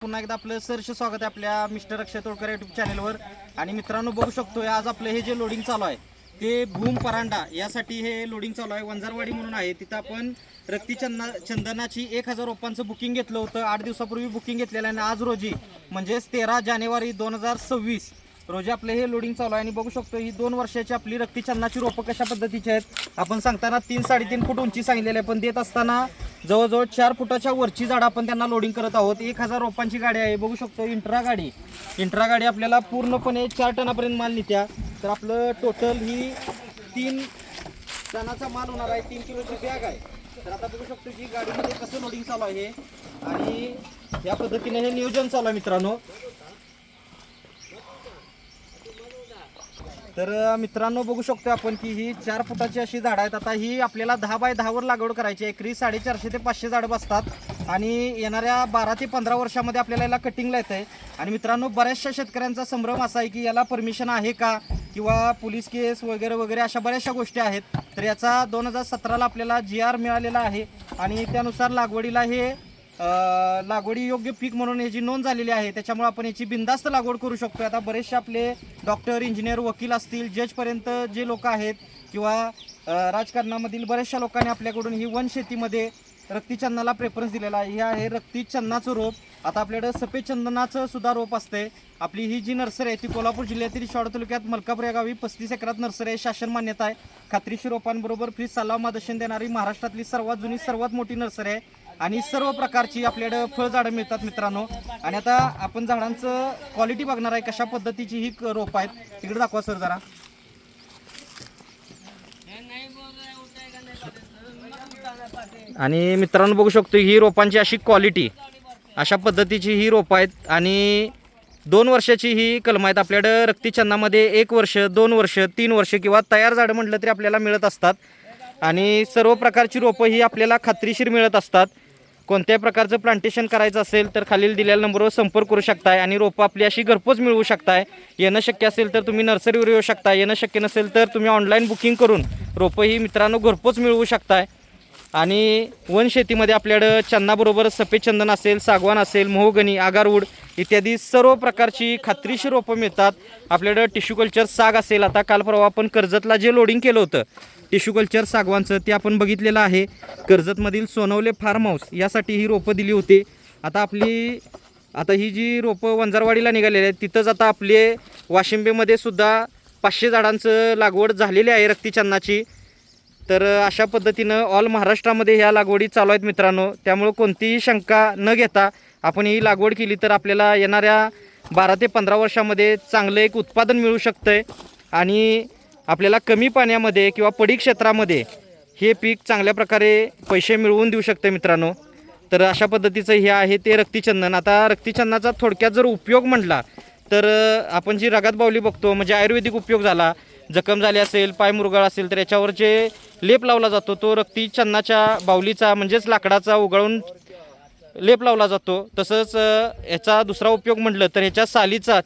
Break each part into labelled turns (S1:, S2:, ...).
S1: पुन्हा एकदा आपलं सरचे स्वागत आहे आपल्या मिस्टर अक्षय तोडकर यूट्यूब चॅनलवर. आणि मित्रांनो बघू शकतोय आज आपलं हे जे लोडिंग चालू आहे ते भूम परांडा यासाठी हे लोडिंग चालू आहे. वंजारवाडी म्हणून आहे तिथं आपण चंदनाची 1000 रोपांचं बुकिंग घेतलं होतं. 8 दिवसापूर्वी बुकिंग घेतलेलं आहे आणि आज रोजी म्हणजेच 13 जानेवारी 2026 रोजी आपले हे लोडिंग चालू आहे. आणि बघू शकतो ही 2 वर्षाची आपली रक्तीचंदनाची रोपं कशा पद्धतीची आहेत. आपण सांगताना 3-3.5 फूट उंची सांगितलेली आहे, पण देत असताना जवळजवळ 4 फुटाच्या वरची झाडं आपण त्यांना लोडिंग करत आहोत. 1000 रोपांची गाडी आहे. बघू शकतो इंट्रा गाडी आपल्याला पूर्णपणे 4 टनापर्यंत माल नेत्या. तर आपलं टोटल ही 3 टनाचा माल होणार आहे. 3 किलोची बॅग आहे. तर आता बघू शकतो की गाडीमध्ये कसं लोडिंग चालू आहे आणि या पद्धतीने हे नियोजन चालू आहे मित्रांनो. तर मित्रांनो बघू शकतो आपण की ही 4 फुटाची अशी झाडं आहेत. आता ही आपल्याला 10 बाय 10 वर लागवड करायची आहे. एकरी 450 ते 500 झाडं बसतात आणि येणाऱ्या 12 ते 15 वर्षामध्ये आपल्याला याला कटिंगला येत आहे. आणि मित्रांनो बऱ्याचशा शेतकऱ्यांचा संभ्रम असा आहे की याला परमिशन आहे का किंवा पोलीस केस वगैरे वगैरे अशा बऱ्याचशा गोष्टी आहेत. तर याचा 2017ला आपल्याला GR मिळालेला आहे आणि त्यानुसार लागवडीला हे लागवडी योग्य पीक म्हणून याची नोंद झालेली आहे. त्याच्यामुळे आपण याची बिनधास्त लागवड करू शकतो. आता बरेचसे आपले डॉक्टर, इंजिनियर, वकील असतील, जजपर्यंत जे लोक आहेत किंवा राजकारणामधील बऱ्याचशा लोकांनी आपल्याकडून ही वनशेतीमध्ये रक्तीचंदनाला प्रेफरन्स दिलेला आहे. हे आहे रक्तीचंदनाचं रोप. आता आपल्याकडं सफेद चंदनाचं सुद्धा रोप असते. आपली ही जी नर्सरी आहे ती कोल्हापूर जिल्ह्यातील शिवाड तालुक्यात मलकापूर या गावी 35 एकरात नर्सरी आहे. शासन मान्यता आहे. खात्रीशीर रोपांबरोबर फ्री सल्ला मार्गदर्शन देणारी महाराष्ट्रातली सर्वात जुनी सर्वात मोठी नर्सरी आहे आणि सर्व प्रकारची आपल्याकडे फळझाडं मिळतात मित्रांनो. आणि आता आपण झाडांचं क्वालिटी बघणार आहे कशा पद्धतीची ही रोप आहेत. तिकडे दाखवा सर जरा. आणि मित्रांनो बघू शकतो ही रोपांची अशी क्वालिटी अशा पद्धतीची ही रोप आहेत आणि 2 वर्षाची ही कलम आहेत. आपल्याकडं रक्तीचंदनामध्ये 1 वर्ष, 2 वर्ष, 3 वर्ष किंवा तयार झाडं म्हटलं तरी आपल्याला मिळत असतात. आणि सर्व प्रकारची रोपं ही आपल्याला खात्रीशीर मिळत असतात. कोणत्याही प्रकारचं प्लांटेशन करायचं असेल तर खालील दिलेल्या नंबरवर संपर्क करू शकताय आणि रोपं आपली अशी घरपोच मिळवू शकताय. येणं शक्य असेल तर तुम्ही नर्सरीवर येऊ शकता. येणं शक्य नसेल तर तुम्ही ऑनलाईन बुकिंग करून रोपं ही मित्रांनो घरपोच मिळवू शकताय. आणि वनशेतीमध्ये आपल्याकडं चंदनाबरोबर सफेद चंदन असेल, सागवान असेल, मोहगनी, आगारवूड इत्यादी सर्व प्रकारची खात्रीशीर रोपं मिळतात. आपल्याकडं टिश्यू कल्चर साग असेल. आता काल परवा आपण कर्जतला जे लोडिंग केलं होतं टिश्यू कल्चर सागवानचं ते आपण बघितलेलं आहे. कर्जतमधील सोनवले फार्म हाऊस यासाठी ही रोपं दिली होती. आता ही जी रोपं वंजारवाडीला निघालेली आहेत तिथंच आता आपले वाशिंबेमध्ये सुद्धा 500 झाडांचं लागवड झालेली आहे रक्तीचंदनाची. तर अशा पद्धतीनं ऑल महाराष्ट्रामध्ये ह्या लागवडी चालू आहेत मित्रांनो. त्यामुळं कोणतीही शंका न घेता आपण ही लागवड केली तर आपल्याला येणाऱ्या 12 ते 15 वर्षामध्ये चांगलं एक उत्पादन मिळू शकतं आहे आणि आपल्याला कमी पाण्यामध्ये किंवा पडीक क्षेत्रामध्ये हे पीक चांगल्या प्रकारे पैसे मिळवून देऊ शकते मित्रांनो. तर अशा पद्धतीचं हे आहे ते रक्तीचंदन. आता रक्तीचंदनाचा थोडक्यात जर उपयोग म्हटला तर आपण जी रगात बावली बघतो म्हणजे आयुर्वेदिक उपयोग झाला. जखम झाली असेल, पाय मुरगाळ असेल तर याच्यावर जे लेप लावला जातो तो रक्तीचंदनाच्या बावलीचा म्हणजेच लाकडाचा उगाळून लेप लावला जातो. तसंच याचा दुसरा उपयोग म्हटलं तर ह्याच्या सालीचा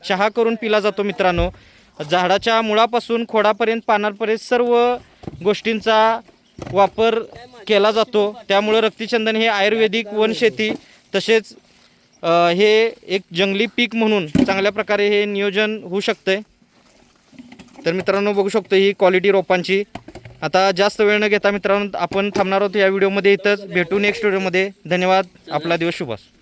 S1: चहा करून पिला जातो मित्रांनो. झाडाच्या मुळापासून खोडापर्यंत पानांपर्यंत सर्व गोष्टींचा वापर केला जातो. त्यामुळं रक्तीचंदन हे आयुर्वेदिक, वनशेती तसेच हे एक जंगली पीक म्हणून चांगल्या प्रकारे हे नियोजन होऊ शकतंय. तर मित्रांनो बघू शकतो ही क्वालिटी रोपांची. आता जास्त वेळ न घेता मित्रांनो आपण थांबणार आहोत या व्हिडिओमध्ये. इथंच भेटू नेक्स्ट व्हिडिओमध्ये. धन्यवाद. आपला दिवस शुभ असो.